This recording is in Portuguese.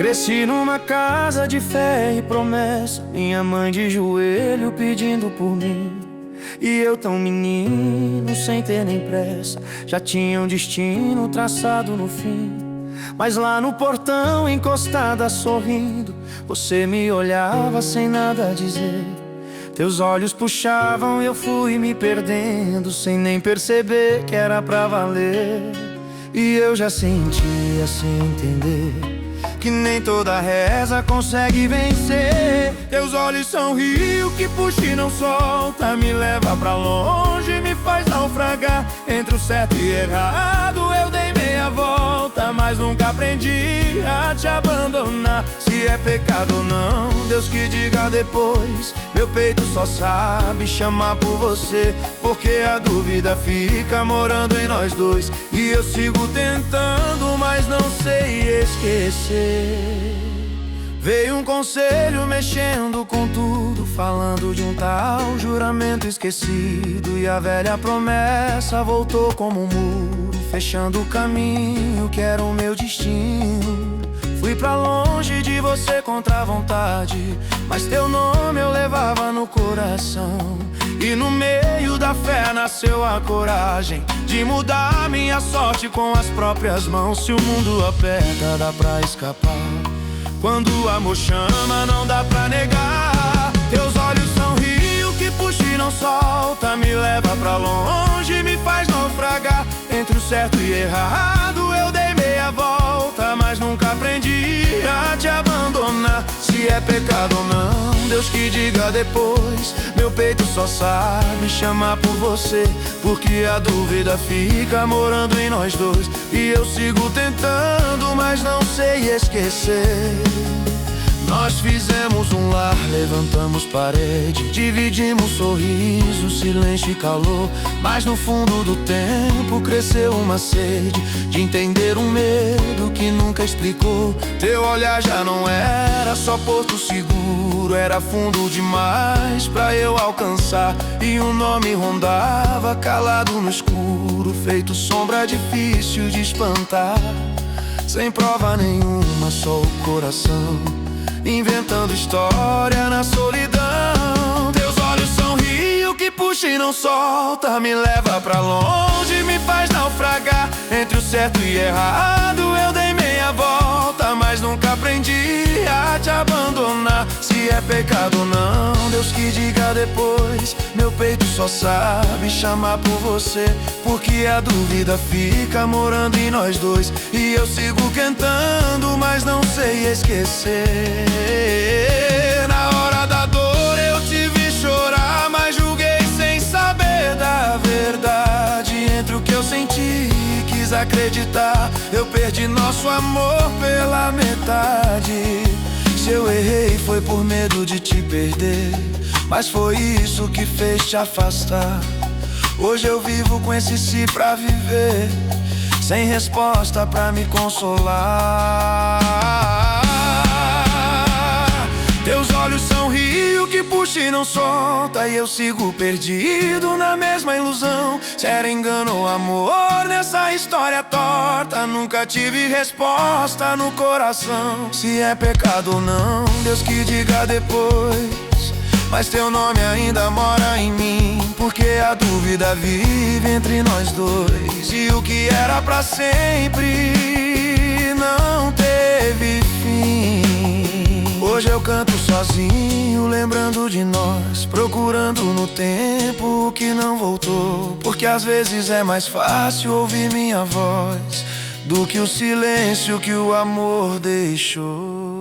Cresci numa casa de fé e promessa, minha mãe de joelho pedindo por mim. E eu tão menino, sem ter nem pressa, já tinha um destino traçado no fim. Mas lá no portão, encostada sorrindo, você me olhava sem nada dizer. Teus olhos puxavam e eu fui me perdendo, sem nem perceber que era pra valer. E eu já sentia sem entender que nem toda reza consegue vencer. Teus olhos são rio que puxa e não solta, me leva pra longe, me faz naufragar. Entre o certo e errado eu dei meia volta, mas nunca aprendi a te abandonar. Se é pecado ou não, Deus que diga depois. Meu peito só sabe chamar por você, porque a dúvida fica morando em nós dois. E eu sigo tentando, mas não sei esquecer. Veio um conselho mexendo com tudo, falando de um tal juramento esquecido. E a velha promessa voltou como um muro, fechando o caminho que era o meu destino. Fui pra longe de você contra a vontade, mas teu nome eu levava no coração. E no meio da fé nasceu a coragem de mudar minha sorte com as próprias mãos. Se o mundo aperta, dá pra escapar. Quando o amor chama, não dá pra negar. Teus olhos são rio que puxa e não solta, me leva pra longe, me faz naufragar. Entre o certo e errado eu dei meia volta, mas nunca aprendi a te abandonar. Se é pecado ou não, Deus que diga depois. Meu peito só sabe chamar por você, porque a dúvida fica morando em nós dois. E eu sigo tentando, mas não sei esquecer. Nós fizemos um lar, levantamos parede, dividimos sorriso, silêncio e calor. Mas no fundo do tempo cresceu uma sede de entender um medo que nunca explicou. Teu olhar já não era só porto seguro, era fundo demais pra eu alcançar. E um nome rondava calado no escuro, feito sombra difícil de espantar. Sem prova nenhuma, só o coração inventando história na solidão. Teus olhos são rio que puxa e não solta, me leva pra longe, me faz naufragar. Entre o certo e errado eu dei meia volta, mas nunca aprendi a te abandonar. Se é pecado ou não, Deus que diga depois. Meu peito só sabe chamar por você, porque a dúvida fica morando em nós dois. E eu sigo cantando, mas não sei esquecer. Na hora da dor eu te vi chorar, mas julguei sem saber da verdade. Entre o que eu senti e quis acreditar, eu perdi nosso amor pela metade. Se eu errei foi por medo de te perder, mas foi isso que fez te afastar. Hoje eu vivo com esse si pra viver, sem resposta pra me consolar. Teus olhos são rio que puxa e não solta, e eu sigo perdido na mesma ilusão. Se era engano ou amor nessa história torta, nunca tive resposta no coração. Se é pecado ou não, Deus que diga depois. Mas teu nome ainda mora em mim, porque a dúvida vive entre nós dois. E o que era pra sempre não teve fim. Hoje eu canto sozinho, lembrando de nós, procurando no tempo o que não voltou. Porque às vezes é mais fácil ouvir minha voz do que o silêncio que o amor deixou.